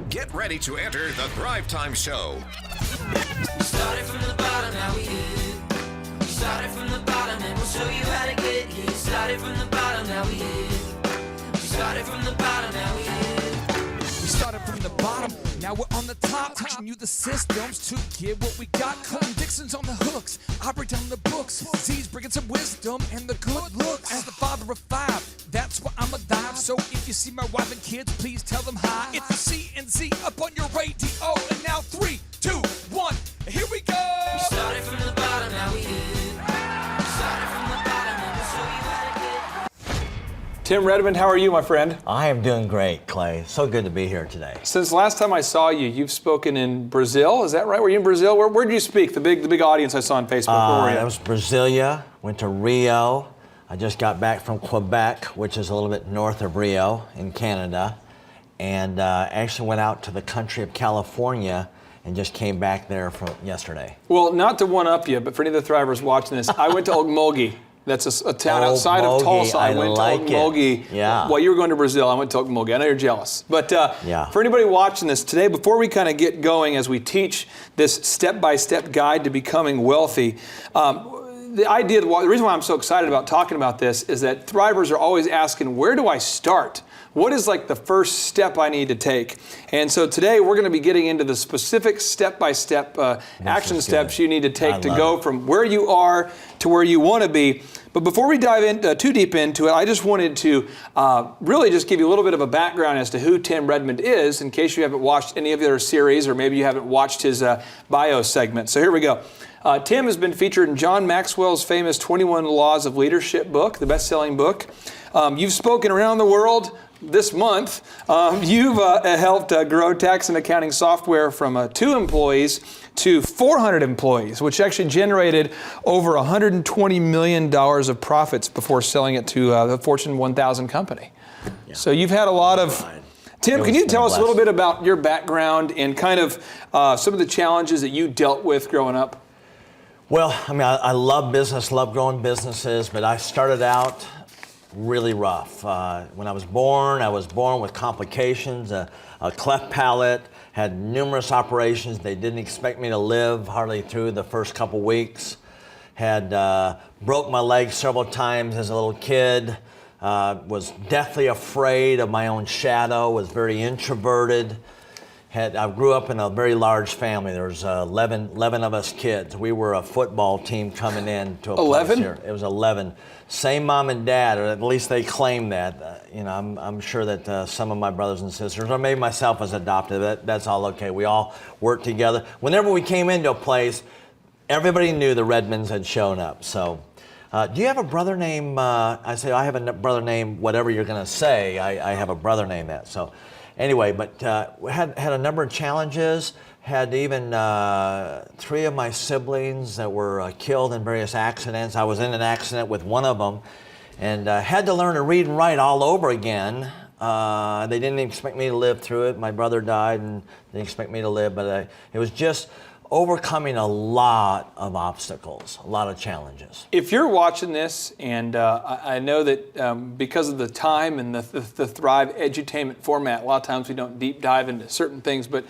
Get ready to enter the Thrive Time Show. We started from the bottom, now we here. We started from the bottom, and we'll show you how to get here. Started from the bottom, now we here. We started from the bottom, now we here. We started from the bottom, now we're on the top. Teaching you the systems to get what we got. Colton Dixon's on the hooks, I break down the books. Z's bringing some wisdom and the good looks. As the father of five, that's why I'm alive. So if you see my wife and kids, please tell them hi. It's the C&Z up on your radio. And now 3, 2, 1, here we go. We started from the bottom, now we here. We started from the bottom, and we'll show you how to get. Tim Redmond, how are you, my friend? I am doing great, Clay. So good to be here today. Since last time I saw you, you've spoken in Brazil. Is that right? Were you in Brazil? Where did you speak? The big audience I saw on Facebook. Where were you? That was Brasilia. Went to Rio. I just got back from Quebec, which is a little bit north of Rio in Canada, and actually went out to the country of California and just came back there from yesterday. Well, not to one-up you, but for any of the Thrivers watching this, I went to Okmulgee. That's a town outside of Tulsa. I went to Okmulgee. Yeah. While you were going to Brazil, I went to Okmulgee. I know you're jealous. But for anybody watching this today, before we kind of get going as we teach this step-by-step guide to becoming wealthy, the reason why I'm so excited about talking about this is that Thrivers are always asking, where do I start? What is like the first step I need to take? And so today we're going to be getting into the specific step-by-step action steps you need to take to go from where you are to where you want to be. But before we dive in too deep into it, I just wanted to really just give you a little bit of a background as to who Tim Redmond is, in case you haven't watched any of the other series or maybe you haven't watched his bio segment. So here we go. Tim has been featured in John Maxwell's famous 21 Laws of Leadership book, the best-selling book. You've spoken around the world this month. You've helped grow tax and accounting software from 2 employees to 400 employees, which actually generated over $120 million of profits before selling it to the Fortune 1000 company. Yeah. So you've had a lot of... Tim, can you tell us a little bit about your background and kind of some of the challenges that you dealt with growing up? Well, I mean, I love business, love growing businesses, but I started out really rough. When I was born with complications, a cleft palate, had numerous operations. They didn't expect me to live hardly through the first couple weeks. Had broke my leg several times as a little kid. Was deathly afraid of my own shadow, was very introverted. I grew up in a very large family. There was 11 of us kids. We were a football team coming in to a 11? place here. It was 11. Same mom and dad, or at least they claim that. I'm sure that some of my brothers and sisters, or maybe myself, was adopted. That's all okay. We all worked together. Whenever we came into a place, everybody knew the Redmonds had shown up. So, do you have a brother named? I say I have a brother named whatever you're going to say. I have a brother named that. So. Anyway, but we had a number of challenges, had even 3 of my siblings that were killed in various accidents. I was in an accident with one of them and had to learn to read and write all over again. They didn't expect me to live through it. My brother died and they didn't expect me to live, but it was just overcoming a lot of obstacles, a lot of challenges. If you're watching this, and I know that because of the time and the Thrive edutainment format, a lot of times we don't deep dive into certain things, but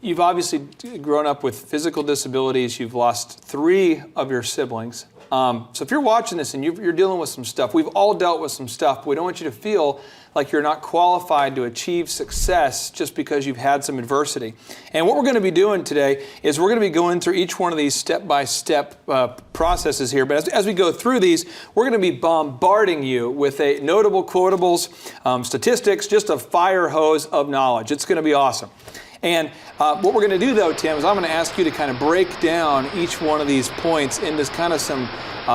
you've obviously grown up with physical disabilities. You've lost 3 of your siblings. So if you're watching this and you're dealing with some stuff, we've all dealt with some stuff, but we don't want you to feel like you're not qualified to achieve success just because you've had some adversity. And what we're going to be doing today is we're going to be going through each one of these step-by-step processes here. But as we go through these, we're going to be bombarding you with notable quotables, statistics, just a fire hose of knowledge. It's going to be awesome. And what we're going to do, though, Tim, is I'm going to ask you to kind of break down each one of these points into kind of some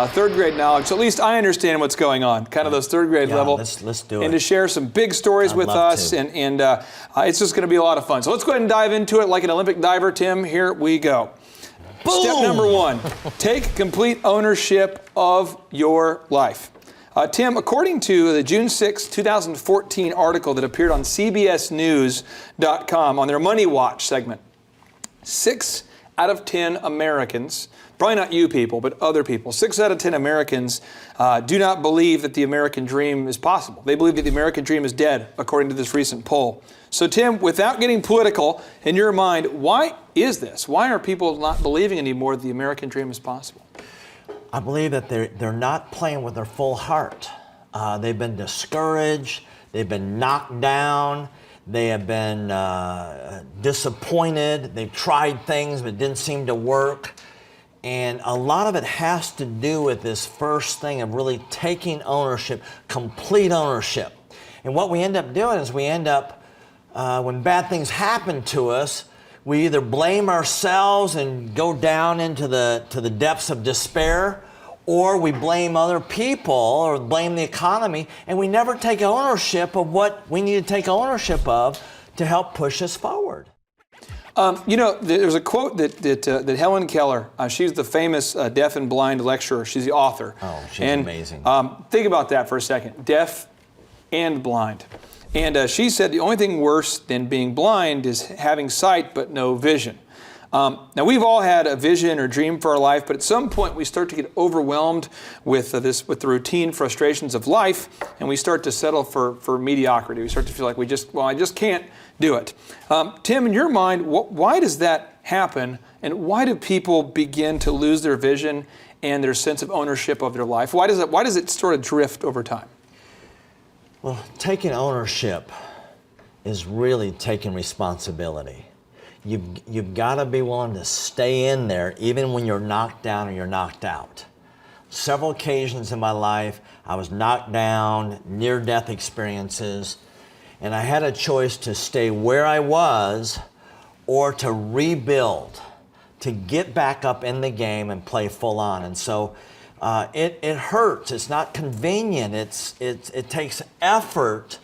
third grade knowledge. So at least I understand what's going on, kind of those third grade level. Let's do it. And to share some big stories with us. And it's just going to be a lot of fun. So let's go ahead and dive into it like an Olympic diver, Tim. Here we go. Boom. Step number 1, take complete ownership of your life. Tim, according to the June 6, 2014 article that appeared on CBSNews.com on their Money Watch segment, 6 out of 10 Americans, probably not you people, but other people, 6 out of 10 Americans do not believe that the American dream is possible. They believe that the American dream is dead, according to this recent poll. So Tim, without getting political, in your mind, why is this? Why are people not believing anymore that the American dream is possible? I believe that they're not playing with their full heart. They've been discouraged. They've been knocked down. They have been disappointed. They've tried things but it didn't seem to work. And a lot of it has to do with this first thing of really taking ownership, complete ownership. And what we end up doing is we end up, when bad things happen to us, we either blame ourselves and go down into the depths of despair, or we blame other people or blame the economy, and we never take ownership of what we need to take ownership of to help push us forward. There's a quote that Helen Keller, she's the famous deaf and blind lecturer. She's the author. Oh, she's amazing. Think about that for a second. Deaf and blind. And she said the only thing worse than being blind is having sight but no vision. Now, we've all had a vision or dream for our life, but at some point we start to get overwhelmed with the routine frustrations of life, and we start to settle for mediocrity. We start to feel like I just can't do it. Tim, in your mind, why does that happen, and why do people begin to lose their vision and their sense of ownership of their life? Why does it sort of drift over time? Well, taking ownership is really taking responsibility. You've got to be willing to stay in there even when you're knocked down or you're knocked out. Several occasions in my life, I was knocked down, near-death experiences, and I had a choice to stay where I was or to rebuild, to get back up in the game and play full on. And so it hurts. It's not convenient. It takes effort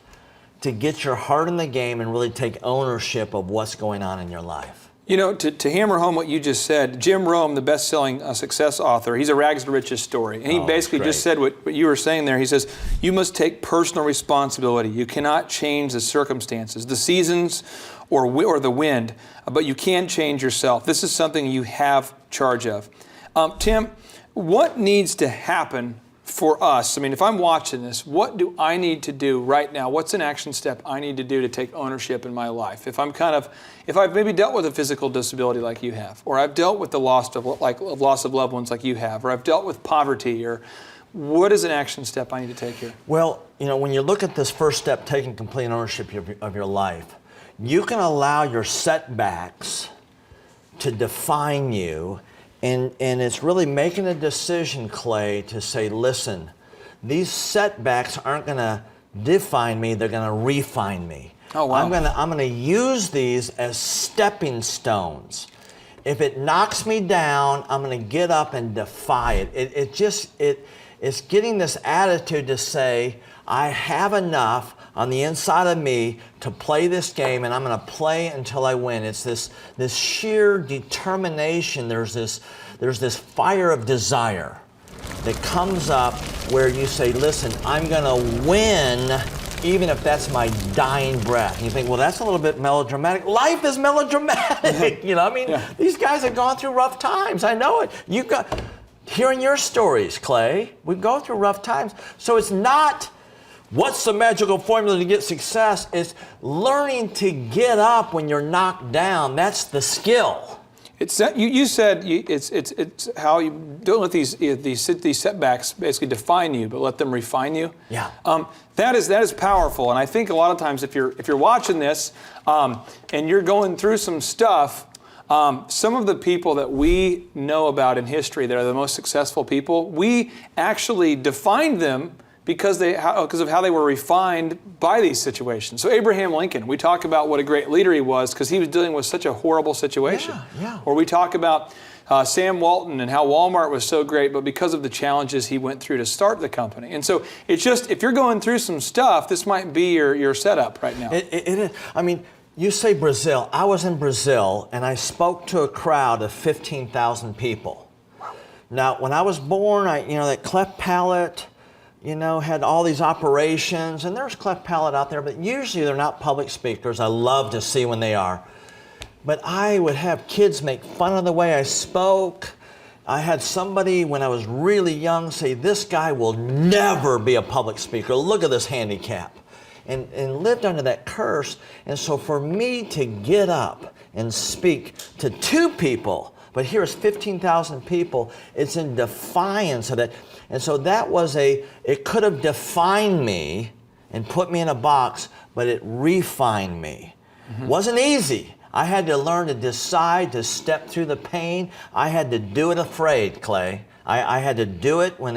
to get your heart in the game and really take ownership of what's going on in your life. You know, to hammer home what you just said, Jim Rome, the best-selling success author, he's a rags to riches story. And he basically just said what you were saying there. He says, you must take personal responsibility. You cannot change the circumstances, the seasons, or the wind, but you can change yourself. This is something you have charge of. Tim, what needs to happen for us? I mean, if I'm watching this, what do I need to do right now? What's an action step I need to do to take ownership in my life? If I've maybe dealt with a physical disability like you have, or I've dealt with the loss of loved ones like you have, or I've dealt with poverty, or what is an action step I need to take here? Well, when you look at this first step, taking complete ownership of your life, you can allow your setbacks to define you. And it's really making a decision, Clay, to say, listen, these setbacks aren't going to define me, they're going to refine me. Oh, wow. I'm going to use these as stepping stones. If it knocks me down, I'm going to get up and defy it. It's getting this attitude to say, I have enough on the inside of me to play this game, and I'm going to play until I win. It's this sheer determination. There's this fire of desire that comes up where you say, listen, I'm going to win even if that's my dying breath. And you think, well, that's a little bit melodramatic. Life is melodramatic. These guys have gone through rough times. I know it. Hearing your stories, Clay, we go through rough times. So it's not what's the magical formula to get success. It's learning to get up when you're knocked down. That's the skill. You said it's how you don't let these setbacks basically define you, but let them refine you. Yeah. That is powerful, and I think a lot of times if you're watching this and you're going through some stuff, some of the people that we know about in history that are the most successful people, we actually defined them because of how they were refined by these situations. So Abraham Lincoln, we talk about what a great leader he was because he was dealing with such a horrible situation. Yeah. Or we talk about Sam Walton and how Walmart was so great, but because of the challenges he went through to start the company. And so it's just, if you're going through some stuff, this might be your setup right now. It is. I mean, you say Brazil. I was in Brazil and I spoke to a crowd of 15,000 people. Now, when I was born, that cleft palate, had all these operations, and there's cleft palate out there, but usually they're not public speakers. I love to see when they are. but I would have kids make fun of the way I spoke. I had somebody when I was really young say, this guy will never be a public speaker. Look at this handicap. And lived under that curse. And so for me to get up and speak to 2 people, but here's 15,000 people, it's in defiance of that. And so that was it could have defined me and put me in a box, but it refined me. Mm-hmm. Wasn't easy. I had to learn to decide to step through the pain. I had to do it afraid, Clay. I had to do it when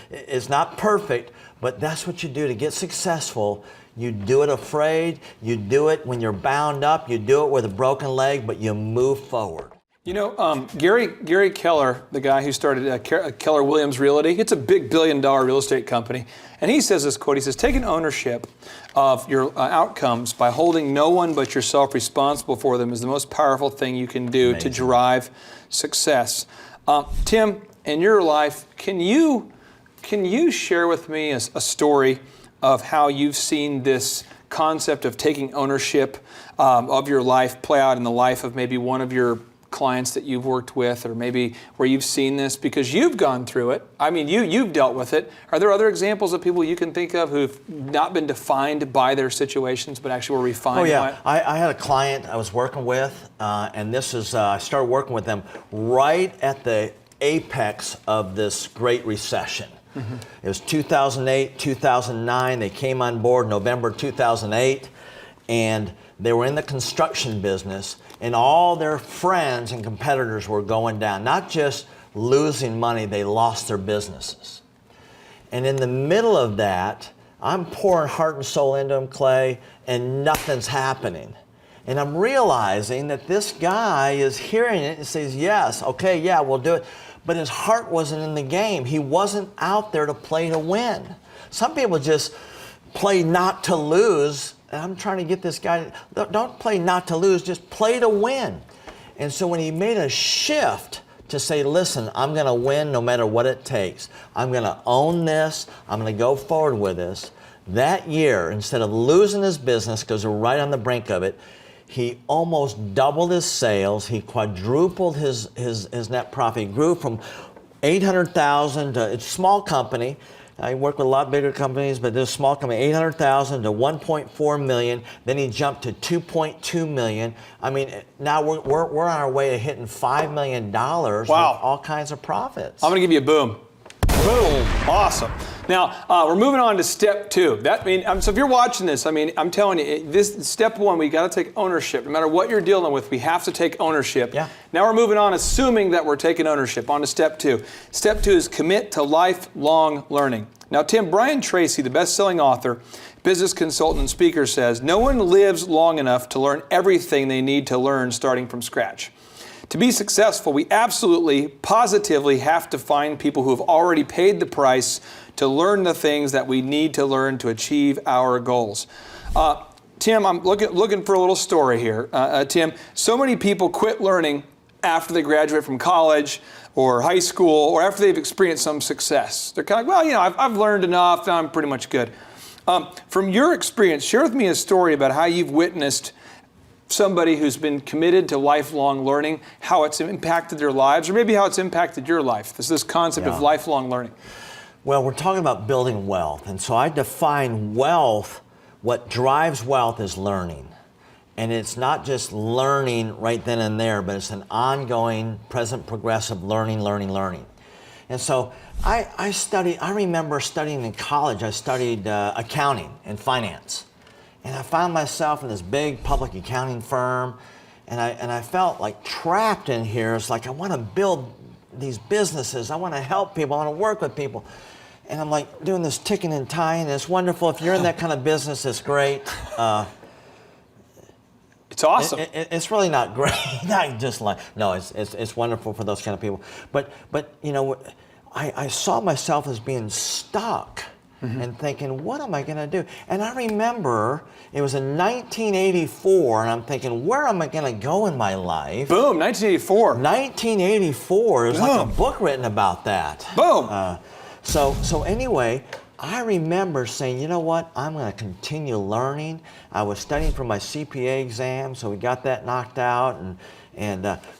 it's not perfect, but that's what you do to get successful. You do it afraid. You do it when you're bound up. You do it with a broken leg, but you move forward. You know, Gary Keller, the guy who started Keller Williams Realty, it's a big $1 billion real estate company. And he says this quote, he says, taking ownership of your outcomes by holding no one but yourself responsible for them is the most powerful thing you can do to drive success. Tim, in your life, can you share with me a story of how you've seen this concept of taking ownership of your life play out in the life of maybe one of your clients that you've worked with, or maybe where you've seen this because you've gone through it? I mean, you've dealt with it. Are there other examples of people you can think of who've not been defined by their situations, but actually were refined? Oh yeah, I had a client I was working with, and this is I started working with them right at the apex of this Great Recession. Mm-hmm. It was 2008, 2009. They came on board November 2008, and they were in the construction business, and all their friends and competitors were going down. Not just losing money, they lost their businesses. And in the middle of that, I'm pouring heart and soul into them, Clay, and nothing's happening. And I'm realizing that this guy is hearing it and says, yes, okay, yeah, we'll do it. But his heart wasn't in the game. He wasn't out there to play to win. Some people just play not to lose. And I'm trying to get this guy, don't play not to lose, just play to win. And so when he made a shift to say, listen, I'm going to win no matter what it takes. I'm going to own this. I'm going to go forward with this. That year, instead of losing his business, because we're right on the brink of it, he almost doubled his sales. He quadrupled his net profit. He grew from $800,000 to, it's a small company. I work with a lot bigger companies, but this small company, $800,000 to $1.4 million. Then he jumped to $2.2 million. I mean, now we're on our way to hitting $5 million with all kinds of profits. I'm going to give you a boom. Boom. Awesome. Now, we're moving on to step 2. So if you're watching this, I mean, I'm telling you, this step 1, we got to take ownership. No matter what you're dealing with, we have to take ownership. Yeah. Now we're moving on, assuming that we're taking ownership. On to step 2. Step 2 is commit to lifelong learning. Now, Tim, Brian Tracy, the best-selling author, business consultant, and speaker, says, no one lives long enough to learn everything they need to learn starting from scratch. To be successful, we absolutely, positively have to find people who have already paid the price to learn the things that we need to learn to achieve our goals. Tim, I'm looking for a little story here. Tim, so many people quit learning after they graduate from college or high school or after they've experienced some success. They're kind of like, well, I've learned enough, now I'm pretty much good. From your experience, share with me a story about how you've witnessed somebody who's been committed to lifelong learning, how it's impacted their lives, or maybe how it's impacted your life. This concept of lifelong learning. Well, we're talking about building wealth. And so I define wealth, what drives wealth is learning. And it's not just learning right then and there, but it's an ongoing, present, progressive learning. And so I remember studying in college, I studied accounting and finance. And I found myself in this big public accounting firm, and I felt like trapped in here. It's like I want to build these businesses. I want to help people. I want to work with people. And I'm like doing this ticking and tying. And it's wonderful. If you're in that kind of business, it's great. It's awesome. It's really not great. Not just like, no, it's wonderful for those kind of people. But I saw myself as being stuck. Mm-hmm. And thinking, what am I going to do? And I remember it was in 1984, and I'm thinking, where am I going to go in my life? Boom, 1984. 1984 is like a book written about that. Boom. So anyway, I remember saying, you know what, I'm going to continue learning. I was studying for my CPA exam, so we got that knocked out.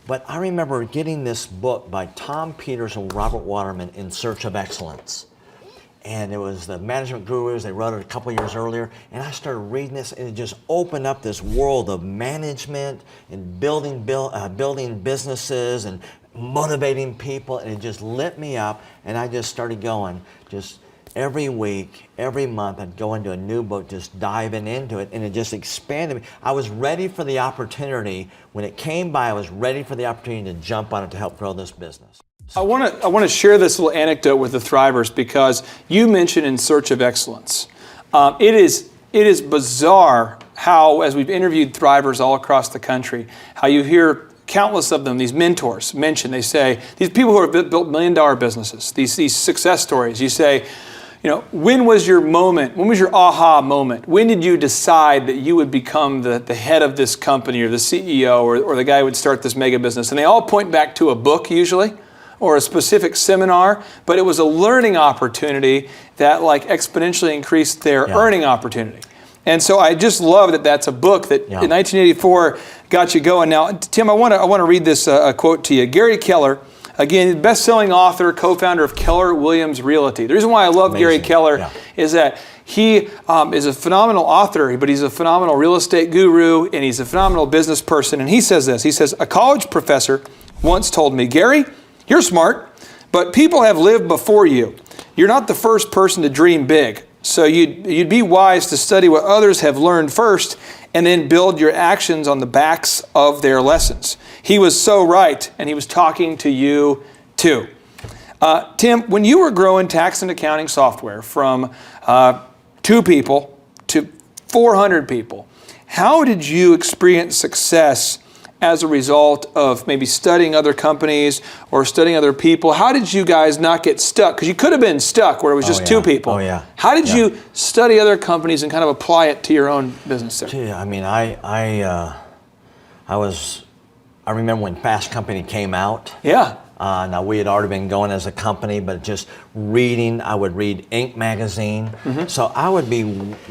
But I remember getting this book by Tom Peters and Robert Waterman, In Search of Excellence. And it was the management gurus. They wrote it a couple years earlier. And I started reading this, and it just opened up this world of management and building businesses and motivating people. And it just lit me up. And I just started going, just every week, every month, I'd go into a new book, just diving into it. And it just expanded me. I was ready for the opportunity. When it came by, I was ready for the opportunity to jump on it to help grow this business. I want to share this little anecdote with the Thrivers because you mentioned In Search of Excellence. It is bizarre how, as we've interviewed Thrivers all across the country, how you hear countless of them, these mentors mentioned. They say, these people who have built $1 million businesses, these success stories, you say, when was your moment? When was your aha moment? When did you decide that you would become the head of this company or the CEO or the guy who would start this mega business? And they all point back to a book usually, or a specific seminar, but it was a learning opportunity that exponentially increased their earning opportunity. And so I just love that that's a book that in 1984 got you going. Now, Tim, I want to read this quote to you. Gary Keller, again, best-selling author, co-founder of Keller Williams Realty. The reason why I love Gary Keller is that he is a phenomenal author, but he's a phenomenal real estate guru, and he's a phenomenal business person. And he says this, he says, a college professor once told me, Gary, you're smart, but people have lived before you. You're not the first person to dream big. So you'd be wise to study what others have learned first and then build your actions on the backs of their lessons. He was so right, and he was talking to you too. Tim, when you were growing tax and accounting software from 2 people to 400 people, how did you experience success as a result of maybe studying other companies or studying other people? How did you guys not get stuck? Because you could have been stuck where it was just 2 people. Oh, yeah. How did you study other companies and kind of apply it to your own business there? Gee, I mean, I remember when Fast Company came out. Yeah. Now, we had already been going as a company, but just reading, I would read Inc. magazine. So I would be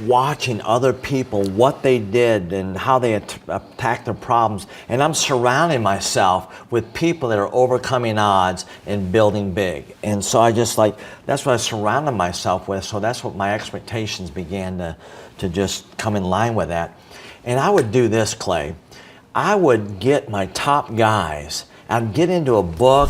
watching other people, what they did and how they attacked their problems. And I'm surrounding myself with people that are overcoming odds and building big. And so that's what I surrounded myself with. So that's what my expectations began to just come in line with that. And I would do this, Clay. I would get my top guys. I'd get into a book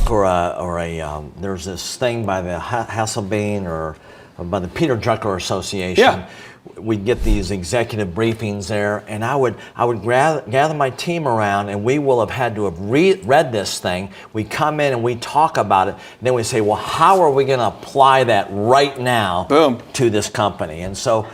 there's this thing by the Hasselbein or by the Peter Drucker Association. Yeah. We'd get these executive briefings there, and I would gather my team around, and we will have had to have read this thing. We come in and we talk about it, and then we say, well, how are we going to apply that right now to this company? And so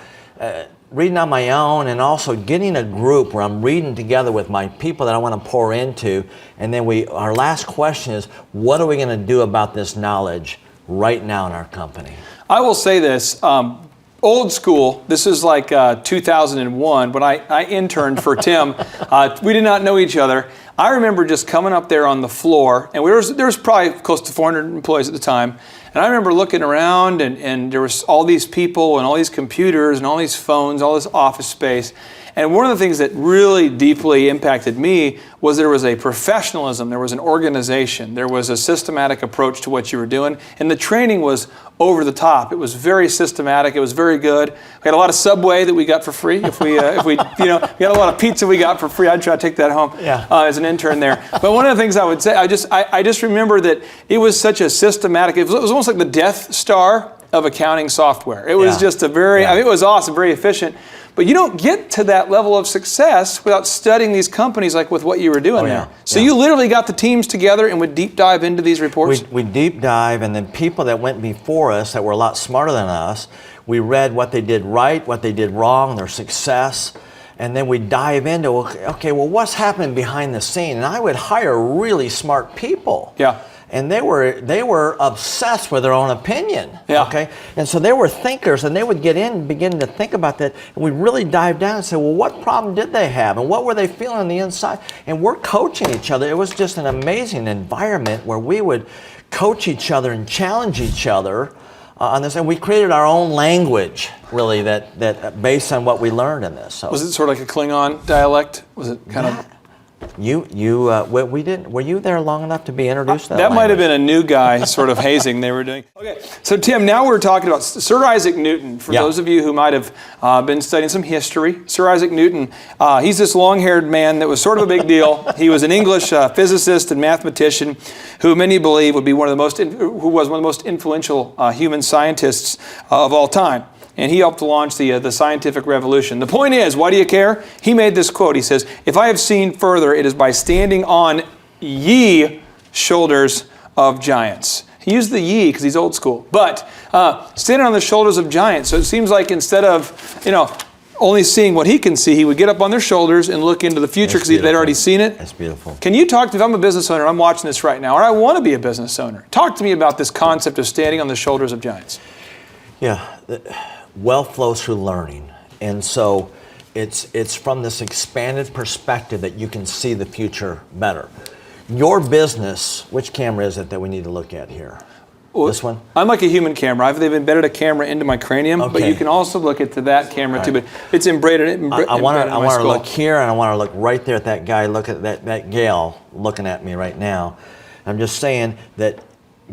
reading on my own and also getting a group where I'm reading together with my people that I want to pour into. And then our last question is, what are we going to do about this knowledge right now in our company? I will say this, old school, this is like 2001 when I interned for Tim. We did not know each other. I remember just coming up there on the floor, and there was probably close to 400 employees at the time. And I remember looking around, and there was all these people and all these computers and all these phones, all this office space. And one of the things that really deeply impacted me was there was a professionalism, there was an organization, there was a systematic approach to what you were doing, and the training was over the top. It was very systematic. It was very good. We had a lot of Subway that we got for free. We had a lot of pizza we got for free. I'd try to take that home as an intern there. But one of the things I would say, I just remember that it was such a systematic. It was almost like the Death Star of accounting software. It was just it was awesome, very efficient. But you don't get to that level of success without studying these companies like with what you were doing there. So you literally got the teams together and would deep dive into these reports? We deep dive, and then people that went before us that were a lot smarter than us, we read what they did right, what they did wrong, their success, and then we dive into, okay, well, what's happening behind the scene? And I would hire really smart people. Yeah. And they were obsessed with their own opinion. Yeah. Okay. And so they were thinkers, and they would get in and begin to think about that. And we really dive down and say, well, what problem did they have, and what were they feeling on the inside? And we're coaching each other. It was just an amazing environment where we would coach each other and challenge each other on this, and we created our own language, really, that based on what we learned in this. So. Was it sort of like a Klingon dialect? Was it kind of? We didn't. Were you there long enough to be introduced to that? That might have been a new guy sort of hazing they were doing. Okay, so Tim, now we're talking about Sir Isaac Newton. For those of you who might have been studying some history, Sir Isaac Newton, he's this long-haired man that was sort of a big deal. He was an English physicist and mathematician who many believe would be one of the most, who was one of the most influential human scientists of all time. And he helped to launch the scientific revolution. The point is, why do you care? He made this quote. He says, "If I have seen further, it is by standing on ye shoulders of giants." He used the ye because he's old school. But standing on the shoulders of giants. So it seems like instead of, only seeing what he can see, he would get up on their shoulders and look into the future because they'd already seen it. That's beautiful. Can you talk to me, if I'm a business owner, I'm watching this right now, or I want to be a business owner. Talk to me about this concept of standing on the shoulders of giants. Yeah. Wealth flows through learning, and so it's from this expanded perspective that you can see the future better. Your business, which camera is it that we need to look at here? Well, this one? I'm like a human camera. They've embedded a camera into my cranium, but you can also look at that camera too. But it's embedded. I want to look here, and I want to look right there at that guy. Look at that gal looking at me right now. I'm just saying that.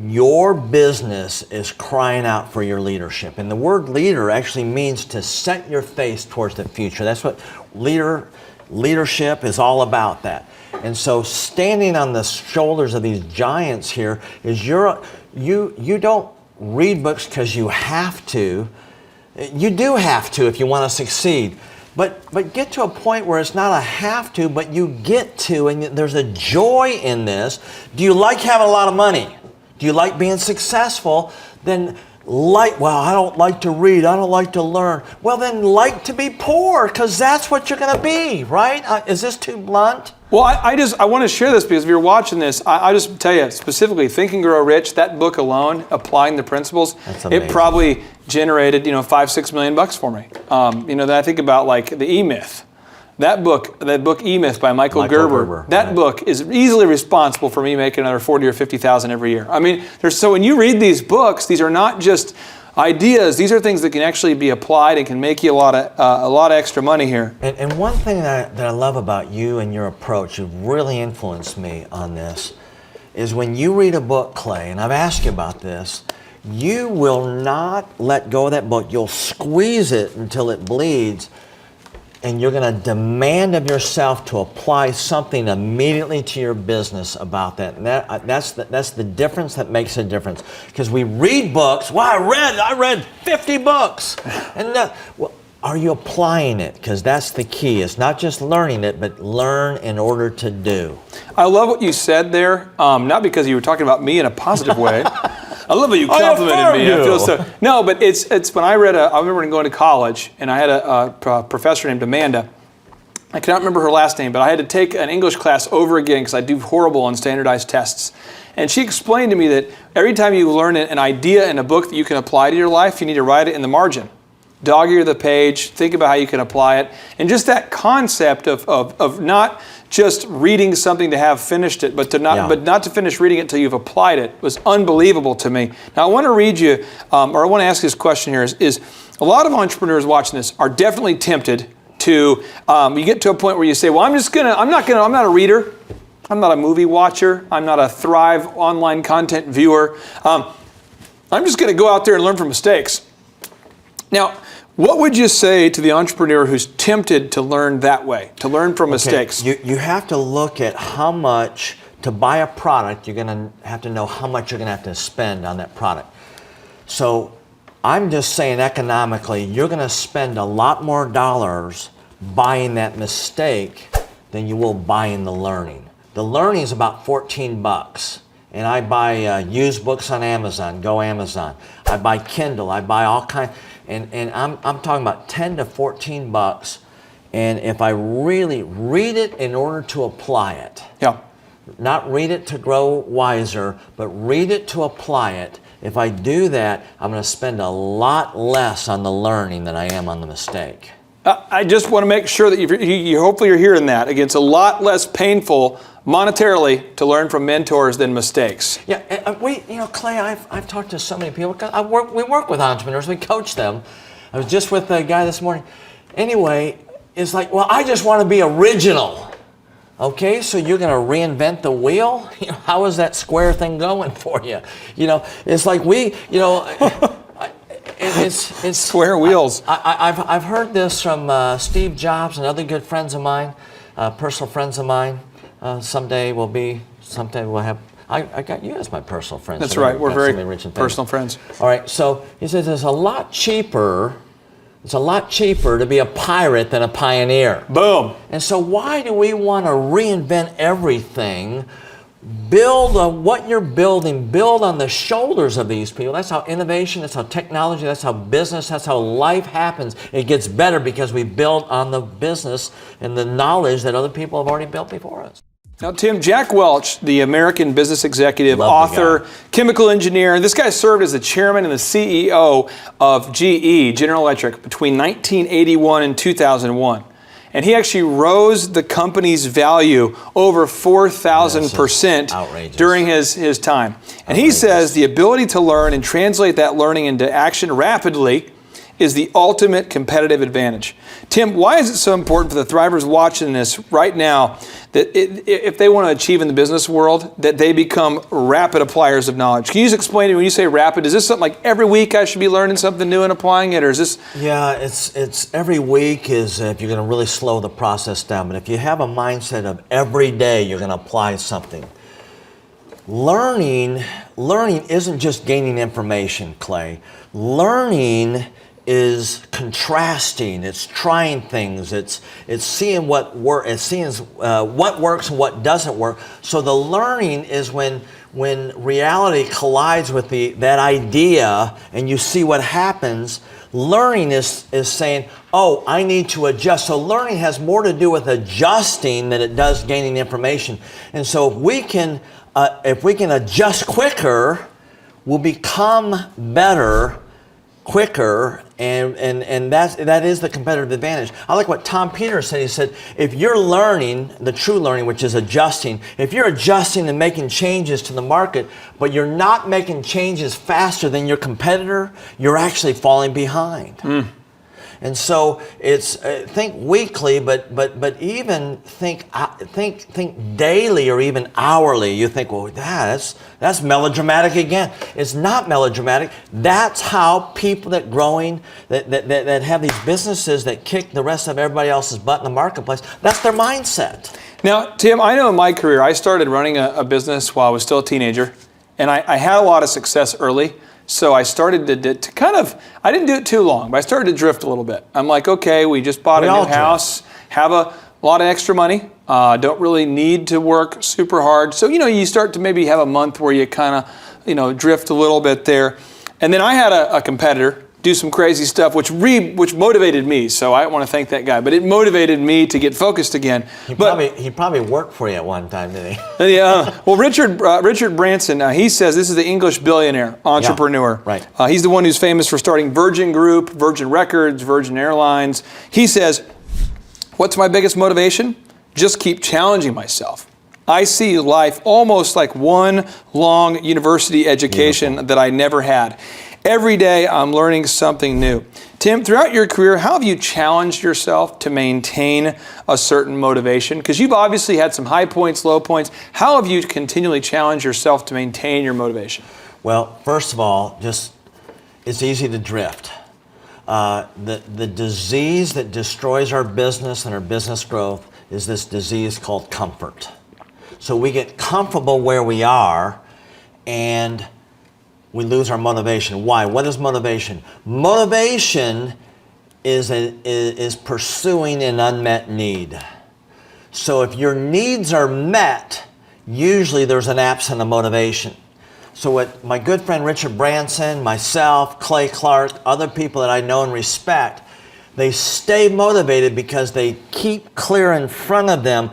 Your business is crying out for your leadership. And the word leader actually means to set your face towards the future. That's what leadership is all about, that. And so standing on the shoulders of these giants here is you don't read books because you have to. You do have to if you want to succeed. But get to a point where it's not a have to, but you get to, and there's a joy in this. Do you like having a lot of money? Do you like being successful? Then I don't like to read, I don't like to learn. Well, then like to be poor, because that's what you're going to be, right? Is this too blunt? Well, I want to share this because if you're watching this, I just tell you specifically, Think and Grow Rich, that book alone, applying the principles, it probably generated, $5-6 million for me. Then I think about like the E-Myth. That book, E-Myth by Michael Gerber, that book is easily responsible for me making another $40,000 or $50,000 every year. I mean, so when you read these books, these are not just ideas. These are things that can actually be applied and can make you a lot of extra money here. And one thing that I love about you and your approach, you've really influenced me on this, is when you read a book, Clay, and I've asked you about this, you will not let go of that book. You'll squeeze it until it bleeds. And you're going to demand of yourself to apply something immediately to your business about that. And that's the difference that makes a difference. Because we read books. Well, I read 50 books. And are you applying it? Because that's the key. It's not just learning it, but learn in order to do. I love what you said there. Not because you were talking about me in a positive way. I love that you complimented me. I feel so. No, but it's when I remember going to college, and I had a professor named Amanda. I cannot remember her last name, but I had to take an English class over again because I do horrible on standardized tests. And she explained to me that every time you learn an idea in a book that you can apply to your life, you need to write it in the margin. Dog-ear the page, think about how you can apply it. And just that concept of not just reading something to have finished it, but not to finish reading it until you've applied it was unbelievable to me. Now I want to read you, or I want to ask this question here, is a lot of entrepreneurs watching this are definitely tempted to, you get to a point where you say, well, I'm not a reader, I'm not a movie watcher, I'm not a Thrive online content viewer, I'm just going to go out there and learn from mistakes. Now, what would you say to the entrepreneur who's tempted to learn that way, to learn from mistakes? You have to look at how much, to buy a product, you're going to have to know how much you're going to have to spend on that product. So I'm just saying economically, you're going to spend a lot more dollars buying that mistake than you will buying the learning. The learning is about $14. And I buy used books on Amazon, go Amazon. I buy Kindle, I buy all kinds. And I'm talking about $10 to $14, and if I really read it in order to apply it, not read it to grow wiser, but read it to apply it. If I do that, I'm going to spend a lot less on the learning than I am on the mistake. I just want to make sure that you hopefully you're hearing that. Again, it's a lot less painful monetarily to learn from mentors than mistakes. Yeah, Clay, I've talked to so many people. We work with entrepreneurs. We coach them. I was just with a guy this morning. Anyway, it's like, well, I just want to be original. Okay, so you're going to reinvent the wheel? How is that square thing going for you? It's like it's square wheels. I've heard this from Steve Jobs and other good friends of mine, personal friends of mine. Someday we'll have. I got you as my personal friend. That's right. We're very personal friends. All right. So he says it's a lot cheaper to be a pirate than a pioneer. Boom. And so why do we want to reinvent everything? Build on what you're building. Build on the shoulders of these people. That's how innovation, that's how technology, that's how business, that's how life happens. It gets better because we build on the business and the knowledge that other people have already built before us. Now, Tim, Jack Welch, the American business executive, author, chemical engineer, this guy served as the chairman and the CEO of GE, General Electric, between 1981 and 2001. And he actually rose the company's value over 4,000% during his time. And he says the ability to learn and translate that learning into action rapidly is the ultimate competitive advantage. Tim, why is it so important for the thrivers watching this right now that if they want to achieve in the business world, that they become rapid appliers of knowledge? Can you just explain to me when you say rapid, is this something like every week I should be learning something new and applying it, or is this? Yeah, it's every week is if you're going to really slow the process down. But if you have a mindset of every day you're going to apply something. Learning isn't just gaining information, Clay. Learning is contrasting. It's trying things. It's seeing what works and what doesn't work. So the learning is when reality collides with that idea, and you see what happens. Learning is saying, "Oh, I need to adjust." So learning has more to do with adjusting than it does gaining information. And so if we can adjust quicker, we'll become better quicker, and that is the competitive advantage. I like what Tom Peters said. He said, if you're learning, the true learning, which is adjusting, if you're adjusting and making changes to the market, but you're not making changes faster than your competitor, you're actually falling behind. And so it's think weekly, but even think daily or even hourly. You think, well, that's melodramatic again. It's not melodramatic. That's how people that have these businesses that kick the rest of everybody else's butt in the marketplace. That's their mindset. Now, Tim, I know in my career I started running a business while I was still a teenager, and I had a lot of success early. So I started to kind of, I didn't do it too long, but I started to drift a little bit. I'm like, okay, we just bought a new house, have a lot of extra money, don't really need to work super hard. So, you start to maybe have a month where you kind of, drift a little bit there. And then I had a competitor do some crazy stuff, which motivated me. So I want to thank that guy. But it motivated me to get focused again. He probably worked for you at one time, didn't he? Yeah. Well, Richard Branson, he says this is the English billionaire entrepreneur. Yeah, right. He's the one who's famous for starting Virgin Group, Virgin Records, Virgin Airlines. He says, what's my biggest motivation? Just keep challenging myself. I see life almost like one long university education that I never had. Every day I'm learning something new. Tim, throughout your career, how have you challenged yourself to maintain a certain motivation? Because you've obviously had some high points, low points. How have you continually challenged yourself to maintain your motivation? Well, first of all, it's easy to drift. The disease that destroys our business and our business growth is this disease called comfort. So we get comfortable where we are, and we lose our motivation. Why? What is motivation? Motivation is pursuing an unmet need. So if your needs are met, usually there's an absence of motivation. So what my good friend Richard Branson, myself, Clay Clark, other people that I know and respect, they stay motivated because they keep clear in front of them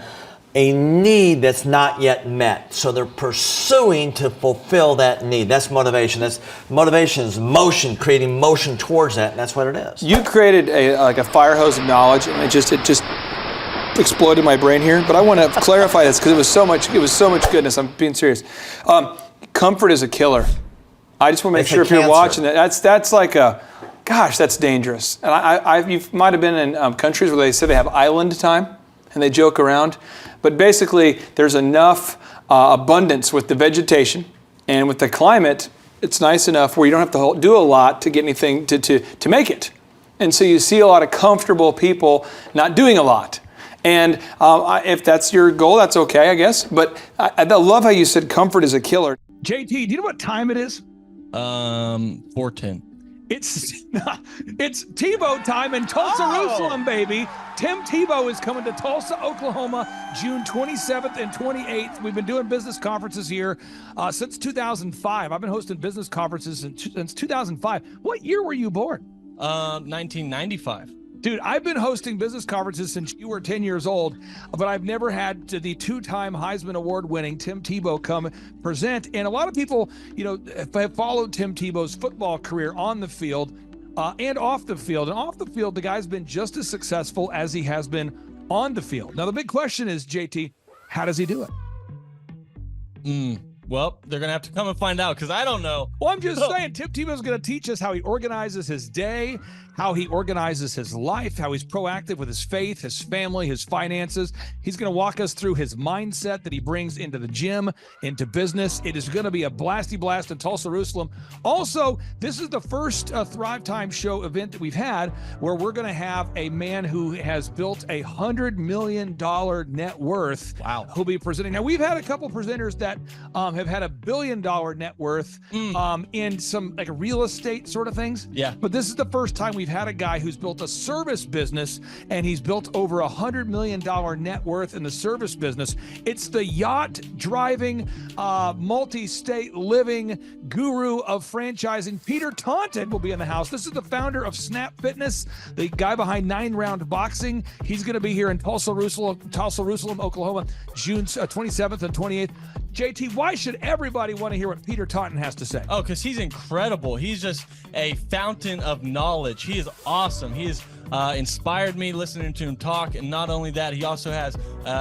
a need that's not yet met. So they're pursuing to fulfill that need. That's motivation. Motivation is motion, creating motion towards that, and that's what it is. You created a fire hose of knowledge, and it just exploded my brain here. But I want to clarify this because it was so much goodness. I'm being serious. Comfort is a killer. I just want to make sure if you're watching that, that's like that's dangerous. And you might have been in countries where they say they have island time, and they joke around. But basically, there's enough abundance with the vegetation and with the climate. It's nice enough where you don't have to do a lot to get anything to make it. And so you see a lot of comfortable people not doing a lot. And if that's your goal, that's okay, I guess. But I love how you said comfort is a killer. JT, do you know what time it is? 4:10. It's Tebow time in Tulsa, Jerusalem, baby. Tim Tebow is coming to Tulsa, Oklahoma, June 27th and 28th. We've been doing business conferences here since 2005. I've been hosting business conferences since 2005. What year were you born? 1995. Dude, I've been hosting business conferences since you were 10 years old, but I've never had the two-time Heisman Award-winning Tim Tebow come present. And a lot of people, have followed Tim Tebow's football career on the field and off the field. And off the field, the guy's been just as successful as he has been on the field. Now, the big question is, JT, how does he do it? Well, they're going to have to come and find out because I don't know. Well, I'm just saying, Tim Tebow's going to teach us how he organizes his day, how he organizes his life, how he's proactive with his faith, his family, his finances. He's going to walk us through his mindset that he brings into the gym, into business. It is going to be a blasty blast in Tulsa, Jerusalem. Also, this is the first Thrive Time Show event that we've had where we're going to have a man who has built a $100 million net worth. Wow. Who'll be presenting. Now, we've had a couple presenters that have had $1 billion net worth in some like real estate sort of things. Yeah. But this is the first time we've had a guy who's built a service business, and he's built over $100 million net worth in the service business. It's the yacht driving, multi-state living guru of franchising. Peter Taunton will be in the house. This is the founder of Snap Fitness, the guy behind 9 Round Boxing. He's going to be here in Tulsa, Jerusalem, Oklahoma, June 27th and 28th. JT, why should everybody want to hear what Peter Taunton has to say? Oh, because he's incredible. He's just a fountain of knowledge. He is awesome. He has inspired me listening to him talk. And not only that, he also has,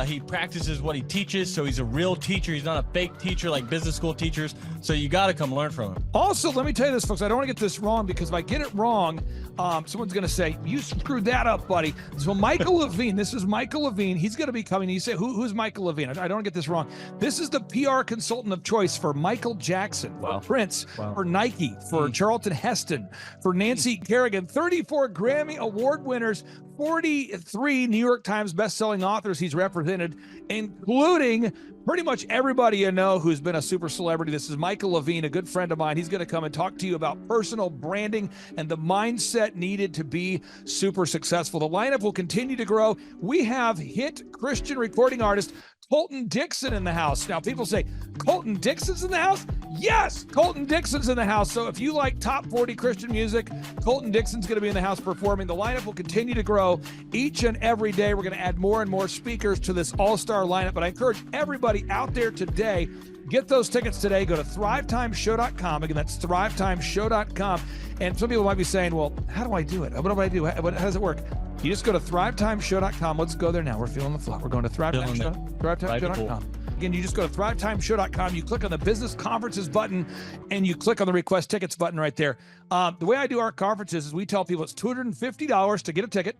he practices what he teaches. So he's a real teacher. He's not a fake teacher like business school teachers. So you got to come learn from him. Also, let me tell you this, folks. I don't want to get this wrong because if I get it wrong, someone's going to say, you screwed that up, buddy. So Michael Levine, this is Michael Levine. He's going to be coming. You say, who's Michael Levine? I don't get this wrong. This is the PR consultant of choice for Michael Jackson, for Prince, for Nike, for Charlton Heston, for Nancy Kerrigan, 34 Grammy Award winners, 43 New York Times best-selling authors he's represented, including pretty much everybody you know who's been a super celebrity. This is Michael Levine, a good friend of mine. He's going to come and talk to you about personal branding and the mindset needed to be super successful. The lineup will continue to grow. We have hit Christian recording artist Colton Dixon in the house. Now, people say, Colton Dixon's in the house? Yes, Colton Dixon's in the house. So if you like top 40 Christian music, Colton Dixon's going to be in the house performing. The lineup will continue to grow each and every day. We're going to add more and more speakers to this all-star lineup. But I encourage everybody out there today, get those tickets today. Go to thrivetimeshow.com. Again, that's thrivetimeshow.com. And some people might be saying, well, how do I do it? What do I do? How does it work? You just go to thrivetimeshow.com. Let's go there now. We're feeling the flow. We're going to thrivetimeshow.com. Again, you just go to thrivetimeshow.com. You click on the business conferences button, and you click on the request tickets button right there. The way I do our conferences is we tell people it's $250 to get a ticket.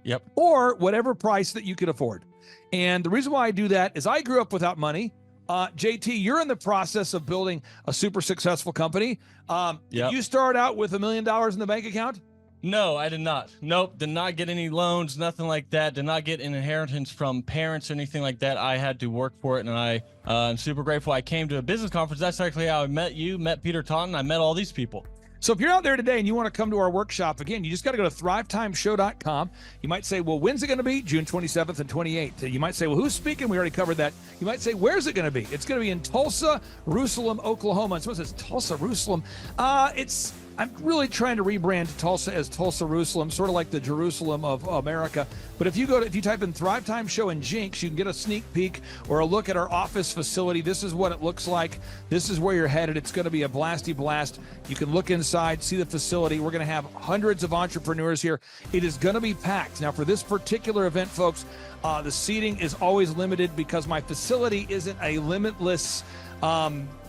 Yep. Or whatever price that you can afford. And the reason why I do that is I grew up without money. JT, you're in the process of building a super successful company. Did you start out with $1 million in the bank account? No, I did not. Nope, did not get any loans, nothing like that. Did not get an inheritance from parents or anything like that. I had to work for it, and I'm super grateful. I came to a business conference. That's actually how I met you, met Peter Taunton. I met all these people. So if you're out there today and you want to come to our workshop, again, you just got to go to thrivetimeshow.com. You might say, well, when's it going to be? June 27th and 28th. You might say, well, who's speaking? We already covered that. You might say, where's it going to be? It's going to be in Tulsa, Jerusalem, Oklahoma. And someone says, Tulsa, Jerusalem. It's I'm really trying to rebrand Tulsa as Tulsa Jerusalem, sort of like the Jerusalem of America. But if you type in Thrive Time Show and Jinx, you can get a sneak peek or a look at our office facility. This is what it looks like. This is where you're headed. It's going to be a blasty blast. You can look inside, see the facility. We're going to have hundreds of entrepreneurs here. It is going to be packed. Now, for this particular event, folks, the seating is always limited because my facility isn't a limitless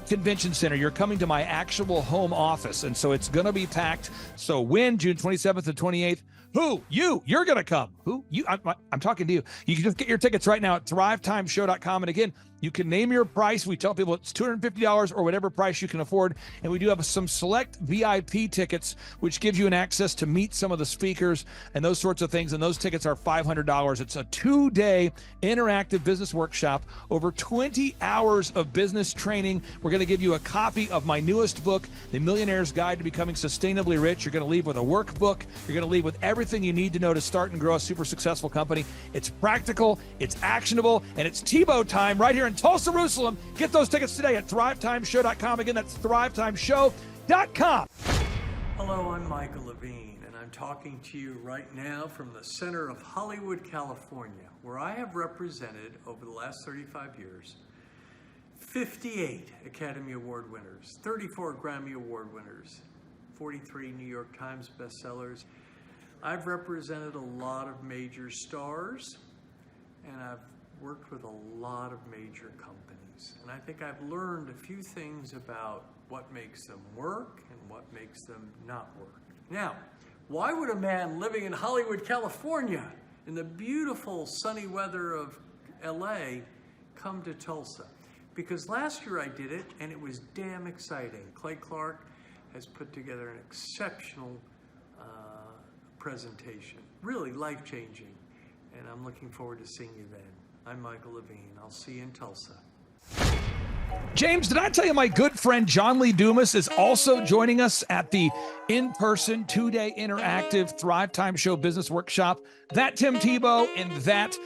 convention center. You're coming to my actual home office, and so it's going to be packed. So when? June 27th and 28th. Who? You're going to come. Who? You? I'm talking to you. You can just get your tickets right now at thrivetimeshow.com. And again, you can name your price. We tell people it's $250 or whatever price you can afford. And we do have some select VIP tickets, which gives you an access to meet some of the speakers and those sorts of things. And those tickets are $500. It's a 2-day interactive business workshop, over 20 hours of business training. We're going to give you a copy of my newest book, The Millionaire's Guide to Becoming Sustainably Rich. You're going to leave with a workbook. You're going to leave with everything you need to know to start and grow a super successful company. It's practical, it's actionable, and it's Tebow time right here in Tulsa, Jerusalem. Get those tickets today at thrivetimeshow.com. Again, that's thrivetimeshow.com. Hello, I'm Michael Levine, and I'm talking to you right now from the center of Hollywood, California, where I have represented over the last 35 years 58 Academy Award winners, 34 Grammy Award winners, 43 New York Times bestsellers. I've represented a lot of major stars, and I've worked with a lot of major companies. And I think I've learned a few things about what makes them work and what makes them not work. Now, why would a man living in Hollywood, California, in the beautiful sunny weather of LA, come to Tulsa? Because last year I did it, and it was damn exciting. Clay Clark has put together an exceptional presentation, really life-changing, and I'm looking forward to seeing you then. I'm Michael Levine. I'll see you in Tulsa. James, did I tell you my good friend John Lee Dumas is also joining us at the in-person 2-day interactive Thrive Time Show Business Workshop? That Tim Tebow and that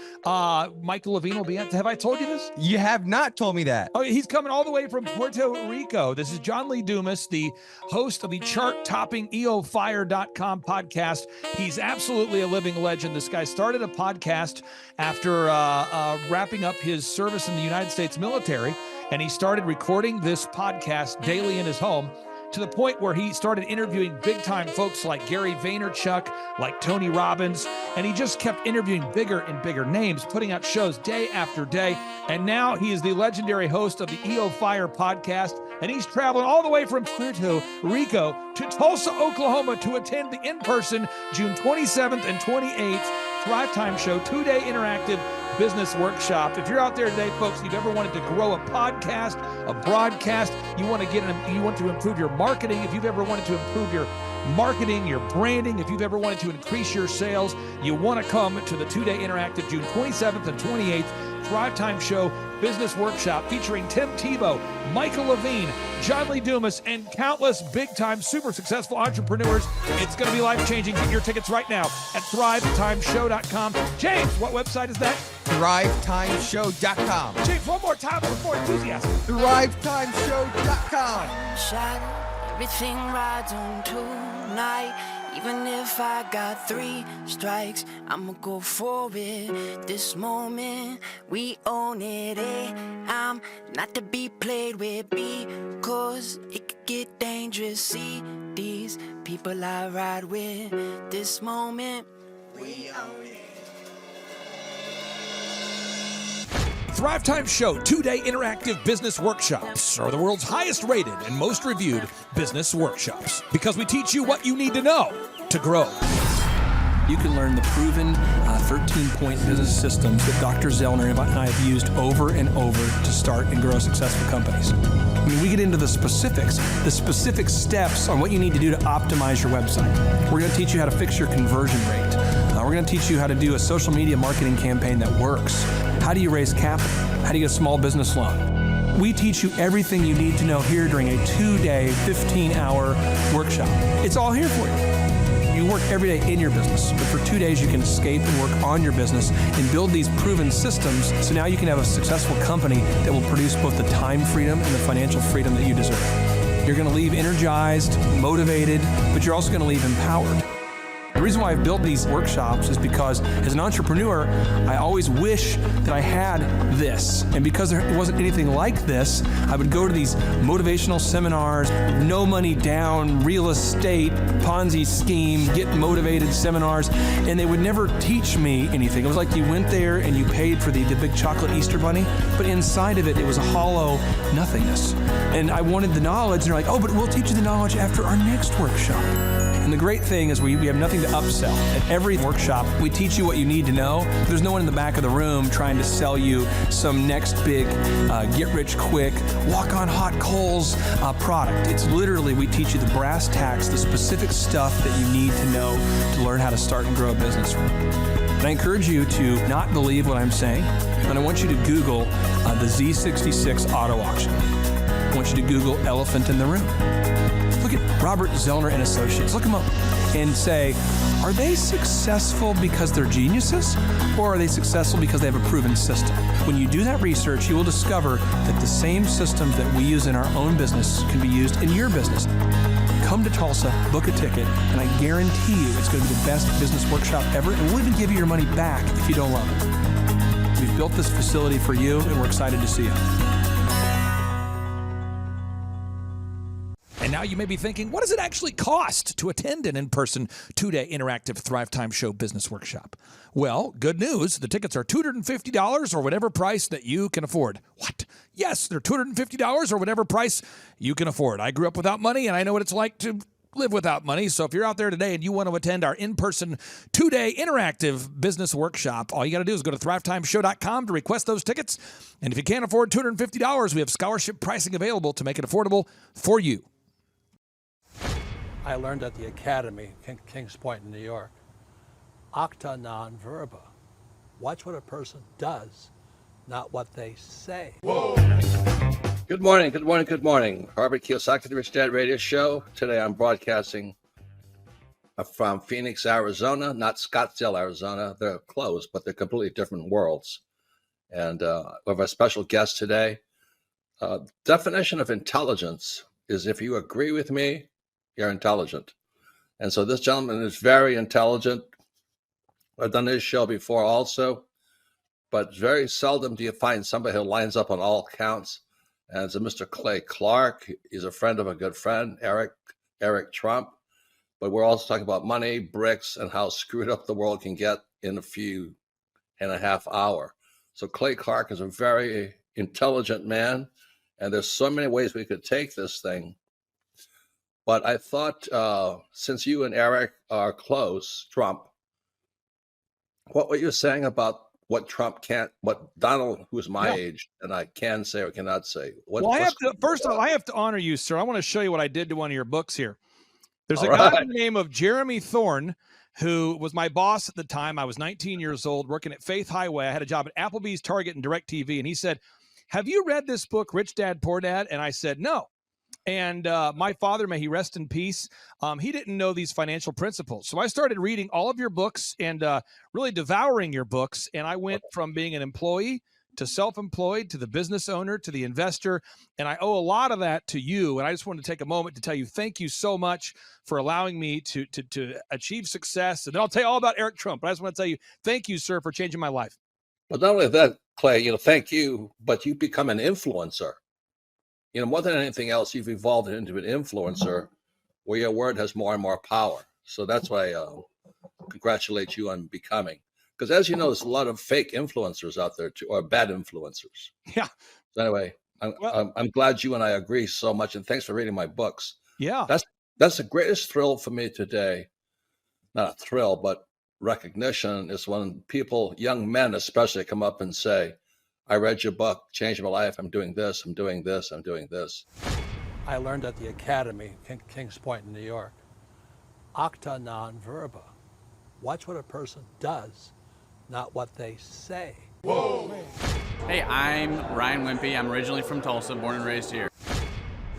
Michael Levine will be at. Have I told you this? You have not told me that. Oh, he's coming all the way from Puerto Rico. This is John Lee Dumas, the host of the chart-topping EOFire.com podcast. He's absolutely a living legend. This guy started a podcast after wrapping up his service in the United States military, and he started recording this podcast daily in his home, to the point where he started interviewing big-time folks like Gary Vaynerchuk, like Tony Robbins, and he just kept interviewing bigger and bigger names, putting out shows day after day, and now he is the legendary host of the EO Fire podcast, and he's traveling all the way from Puerto Rico to Tulsa, Oklahoma to attend the in-person June 27th and 28th Thrive Time Show 2-day interactive business workshop. If you're out there today, folks, you've ever wanted to grow a podcast, a broadcast, you want to improve your marketing, if you've ever wanted to improve your marketing, your branding, if you've ever wanted to increase your sales, you want to come to the 2-day interactive June 27th and 28th Thrive Time Show Business Workshop featuring Tim Tebow, Michael Levine, John Lee Dumas, and countless big-time super successful entrepreneurs. It's going to be life-changing. Get your tickets right now at thrivetimeshow.com. James, what website is that? thrivetimeshow.com. James, one more time with more enthusiasm. thrivetimeshow.com. Shadow, everything rides on tonight. Even if I got 3 strikes, I'ma go for it. This moment, we own it. I'm not to be played with because it could get dangerous. See these people I ride with. This moment, we own it. Thrive Time Show 2-day interactive business workshops are the world's highest rated and most reviewed business workshops because we teach you what you need to know to grow. You can learn the proven 13-point business systems that Dr. Zellner and I have used over and over to start and grow successful companies. I mean, we get into the specific steps on what you need to do to optimize your website. We're going to teach you how to fix your conversion rate. We're going to teach you how to do a social media marketing campaign that works. How do you raise capital? How do you get a small business loan? We teach you everything you need to know here during a 2-day, 15-hour workshop. It's all here for you. You work every day in your business, but for 2 days you can escape and work on your business and build these proven systems so now you can have a successful company that will produce both the time freedom and the financial freedom that you deserve. You're going to leave energized, motivated, but you're also going to leave empowered. The reason why I've built these workshops is because as an entrepreneur, I always wish that I had this. And because there wasn't anything like this, I would go to these motivational seminars, no money down, real estate, Ponzi scheme, get motivated seminars, and they would never teach me anything. It was like you went there and you paid for the big chocolate Easter bunny, but inside of it, it was a hollow nothingness. And I wanted the knowledge, and they're like, oh, but we'll teach you the knowledge after our next workshop. And the great thing is we have nothing to upsell. At every workshop, we teach you what you need to know. There's no one in the back of the room trying to sell you some next big get-rich-quick, walk-on-hot coals product. It's literally, we teach you the brass tacks, the specific stuff that you need to know to learn how to start and grow a business. And I encourage you to not believe what I'm saying, and I want you to Google the Z66 auto auction. I want you to Google elephant in the room. Look at Robert Zellner and Associates. Look them up and say, are they successful because they're geniuses, or are they successful because they have a proven system? When you do that research, you will discover that the same systems that we use in our own business can be used in your business. Come to Tulsa, book a ticket, and I guarantee you it's going to be the best business workshop ever, and we'll even give you your money back if you don't love it. We've built this facility for you, and we're excited to see you. And now you may be thinking, what does it actually cost to attend an in-person 2-day interactive Thrive Time Show business workshop? Well, good news. The tickets are $250 or whatever price that you can afford. What? Yes, they're $250 or whatever price you can afford. I grew up without money, and I know what it's like to live without money. So if you're out there today and you want to attend our in-person 2-day interactive business workshop, all you got to do is go to thrivetimeshow.com to request those tickets. And if you can't afford $250, we have scholarship pricing available to make it affordable for you. I learned at the Academy, Kings Point in New York, acta non verba. Watch what a person does, not what they say. Whoa. Good morning, good morning, good morning. Robert Kiyosaki, the Rich Dad Radio Show. Today I'm broadcasting from Phoenix, Arizona, not Scottsdale, Arizona. They're close, but they're completely different worlds. And we have a special guest today. Definition of intelligence is if you agree with me, you're intelligent. And so this gentleman is very intelligent. I've done his show before also, but very seldom do you find somebody who lines up on all counts. And it's a Mr. Clay Clark. He's a friend of a good friend, Eric Trump. But we're also talking about money, bricks, and how screwed up the world can get in a few and a half hour. So Clay Clark is a very intelligent man, and there's so many ways we could take this thing. But I thought, since you and Eric are close, Trump, what were you saying about what Trump can't, what Donald, who's my age, and I can say or cannot say? First of all, I have to honor you, sir. I want to show you what I did to one of your books here. There's a guy by the name of Jeremy Thorne, who was my boss at the time. I was 19 years old, working at Faith Highway. I had a job at Applebee's, Target, and DirecTV. And he said, have you read this book, Rich Dad, Poor Dad? And I said, no. And my father, may he rest in peace, he didn't know these financial principles. So I started reading all of your books and really devouring your books. And I went from being an employee to self-employed to the business owner to the investor. And I owe a lot of that to you. And I just wanted to take a moment to tell you thank you so much for allowing me to achieve success. And then I'll tell you all about Eric Trump. But I just want to tell you thank you, sir, for changing my life. But not only that, Clay, thank you, but you become an influencer. More than anything else, you've evolved into an influencer where your word has more and more power. So that's why I congratulate you on becoming. Because as you know, there's a lot of fake influencers out there too, or bad influencers. Yeah. So anyway, I'm glad you and I agree so much. And thanks for reading my books. Yeah. That's the greatest thrill for me today. Not a thrill, but recognition is when people, young men especially, come up and say, I read your book, changed my life. I'm doing this, I'm doing this, I'm doing this. I learned at the Academy, Kings Point in New York, acta non verba. Watch what a person does, not what they say. Whoa. Hey, I'm Ryan Wimpy. I'm originally from Tulsa, born and raised here.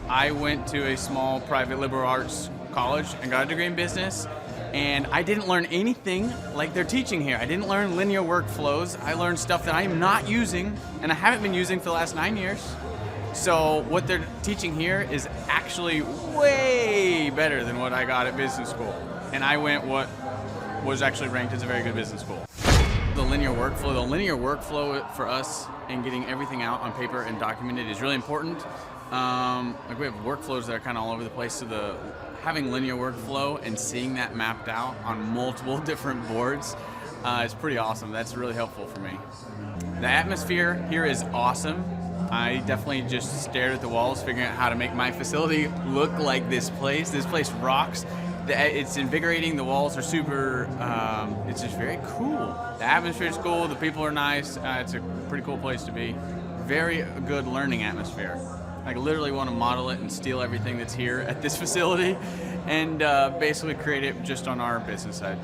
I went to a small private liberal arts college and got a degree in business. And I didn't learn anything like they're teaching here. I didn't learn linear workflows. I learned stuff that I am not using and I haven't been using for the last 9 years. So what they're teaching here is actually way better than what I got at business school. And I went what was actually ranked as a very good business school. The linear workflow for us and getting everything out on paper and documented is really important. Like we have workflows that are kind of all over the place, so having linear workflow and seeing that mapped out on multiple different boards is pretty awesome. That's really helpful for me. The atmosphere here is awesome. I definitely just stared at the walls, figuring out how to make my facility look like this place. This place rocks. It's invigorating. The walls are super, it's just very cool. The atmosphere is cool. The people are nice. It's a pretty cool place to be. Very good learning atmosphere. I literally want to model it and steal everything that's here at this facility and basically create it just on our business side.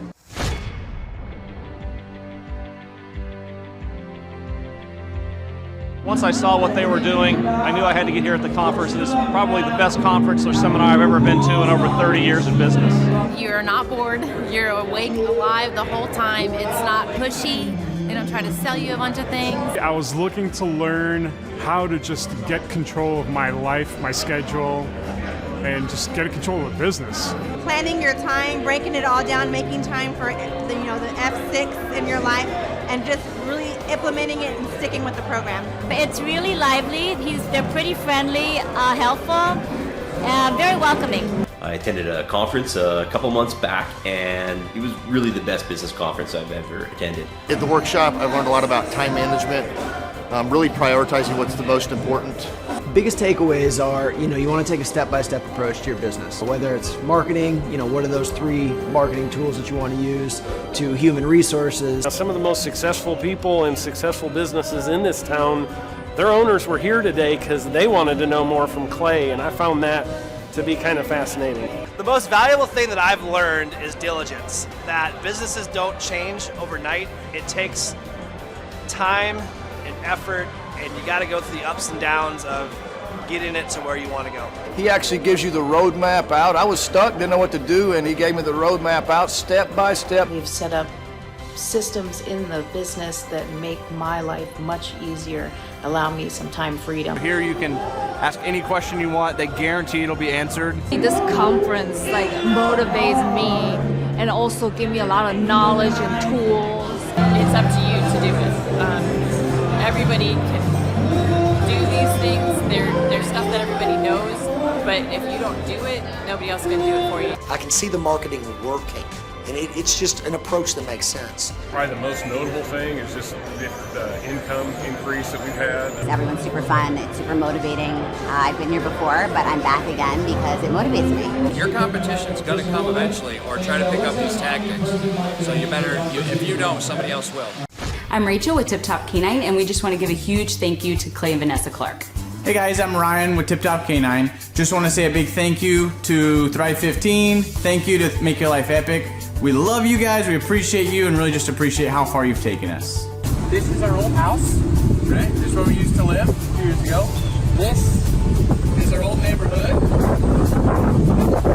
Once I saw what they were doing, I knew I had to get here at the conference. This is probably the best conference or seminar I've ever been to in over 30 years in business. You're not bored. You're awake, alive the whole time. It's not pushy. They don't try to sell you a bunch of things. I was looking to learn how to just get control of my life, my schedule, and just get control of the business. Planning your time, breaking it all down, making time for the F6 in your life, and just really implementing it and sticking with the program. It's really lively. They're pretty friendly, helpful, very welcoming. I attended a conference a couple months back, and it was really the best business conference I've ever attended. At the workshop, I learned a lot about time management, really prioritizing what's the most important. Biggest takeaways are, you want to take a step-by-step approach to your business. Whether it's marketing, what are those 3 marketing tools that you want to use, to human resources. Some of the most successful people and successful businesses in this town, their owners were here today because they wanted to know more from Clay, and I found that to be kind of fascinating. The most valuable thing that I've learned is diligence, that businesses don't change overnight. It takes time and effort, and you got to go through the ups and downs of getting it to where you want to go. He actually gives you the roadmap out. I was stuck, didn't know what to do, and he gave me the roadmap out step by step. We've set up systems in the business that make my life much easier, allow me some time freedom. Here you can ask any question you want. They guarantee it'll be answered. This conference motivates me and also give me a lot of knowledge and tools. It's up to you to do it. Everybody can do these things. There's stuff that everybody knows, but if you don't do it, nobody else can do it for you. I can see the marketing working. And it's just an approach that makes sense. Probably the most notable thing is just the income increase that we've had. Everyone's super fun, it's super motivating. I've been here before, but I'm back again because it motivates me. Your competition's going to come eventually, or try to pick up these tactics. So if you don't, somebody else will. I'm Rachel with Tip Top Canine, and we just want to give a huge thank you to Clay and Vanessa Clark. Hey guys, I'm Ryan with Tip Top Canine. Just want to say a big thank you to Thrive 15. Thank you to Make Your Life Epic. We love you guys, we appreciate you, and really just appreciate how far you've taken us. This is our old house, right? This is where we used to live 2 years ago. This is our old neighborhood.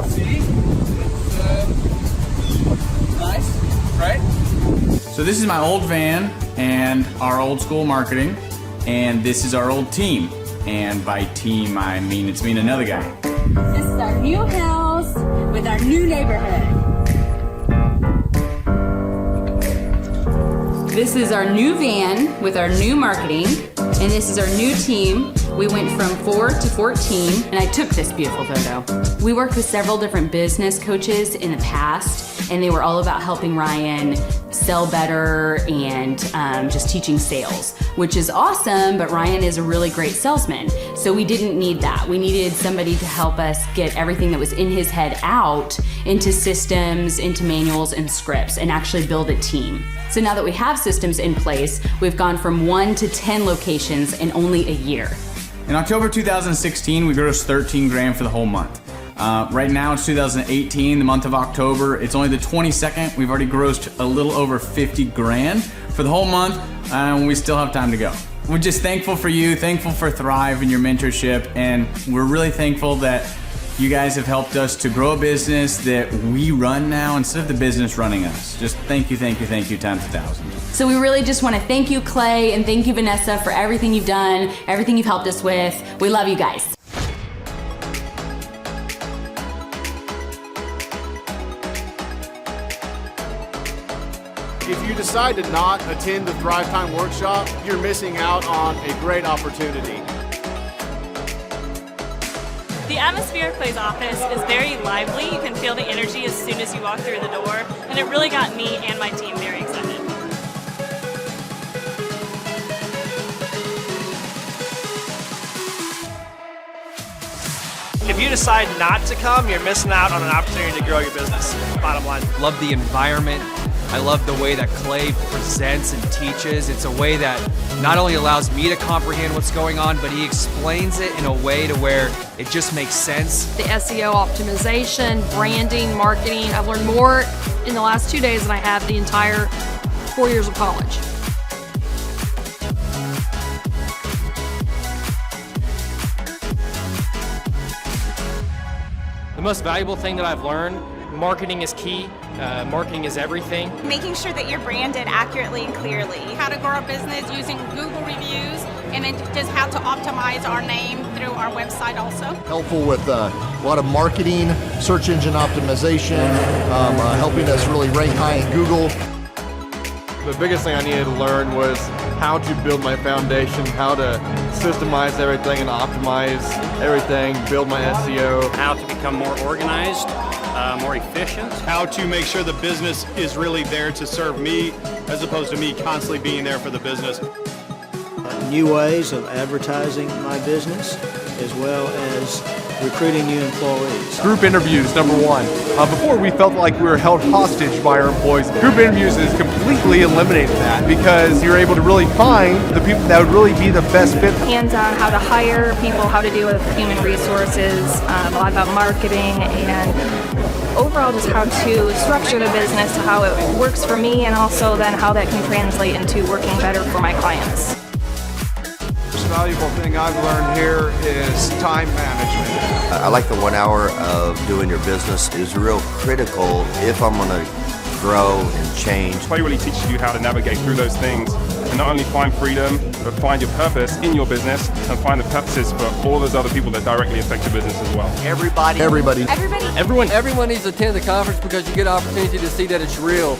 See? It's nice, right? So this is my old van and our old school marketing, and this is our old team. And by team, I mean it's me and another guy. This is our new house with our new neighborhood. This is our new van with our new marketing, and this is our new team. We went from 4 to 14, and I took this beautiful photo. We worked with several different business coaches in the past, and they were all about helping Ryan sell better and just teaching sales, which is awesome, but Ryan is a really great salesman. So we didn't need that. We needed somebody to help us get everything that was in his head out into systems, into manuals and scripts, and actually build a team. So now that we have systems in place, we've gone from 1 to 10 locations in only a year. In October 2016, we grossed 13 grand for the whole month. Right now it's 2018, the month of October. It's only the 22nd. We've already grossed a little over 50 grand for the whole month, and we still have time to go. We're just thankful for you, thankful for Thrive and your mentorship, and we're really thankful that You guys have helped us to grow a business that we run now instead of the business running us. Just thank you times 1,000. So we really just want to thank you, Clay, and thank you, Vanessa, for everything you've done, everything you've helped us with. We love you guys. If you decide to not attend the Thrive Time workshop, you're missing out on a great opportunity. The atmosphere of Clay's office is very lively. You can feel the energy as soon as you walk through the door, and it really got me and my team very excited. If you decide not to come, you're missing out on an opportunity to grow your business. Bottom line. Love the environment. I love the way that Clay presents and teaches. It's a way that not only allows me to comprehend what's going on, but he explains it in a way to where it just makes sense. The SEO optimization, branding, marketing. I've learned more in the last 2 days than I have the entire 4 years of college. The most valuable thing that I've learned, marketing is key. Marketing is everything. Making sure that you're branded accurately and clearly. How to grow a business using Google reviews, and then just how to optimize our name through our website also. Helpful with a lot of marketing, search engine optimization, helping us really rank high in Google. The biggest thing I needed to learn was how to build my foundation, how to systemize everything and optimize everything, build my SEO. How to become more organized, more efficient. How to make sure the business is really there to serve me as opposed to me constantly being there for the business. New ways of advertising my business as well as recruiting new employees. Group interviews, number one. Before we felt like we were held hostage by our employees. Group interviews has completely eliminated that because you're able to really find the people that would really be the best fit. Hands-on how to hire people, how to deal with human resources, a lot about marketing, and overall just how to structure the business to how it works for me, and also then how that can translate into working better for my clients. The most valuable thing I've learned here is time management. I like the 1 hour of doing your business is real critical if I'm going to grow and change. Clay really teaches you how to navigate through those things and not only find freedom, but find your purpose in your business and find the purposes for all those other people that directly affect your business as well. Everybody. Everybody. Everybody. Everyone needs to attend the conference because you get an opportunity to see that it's real.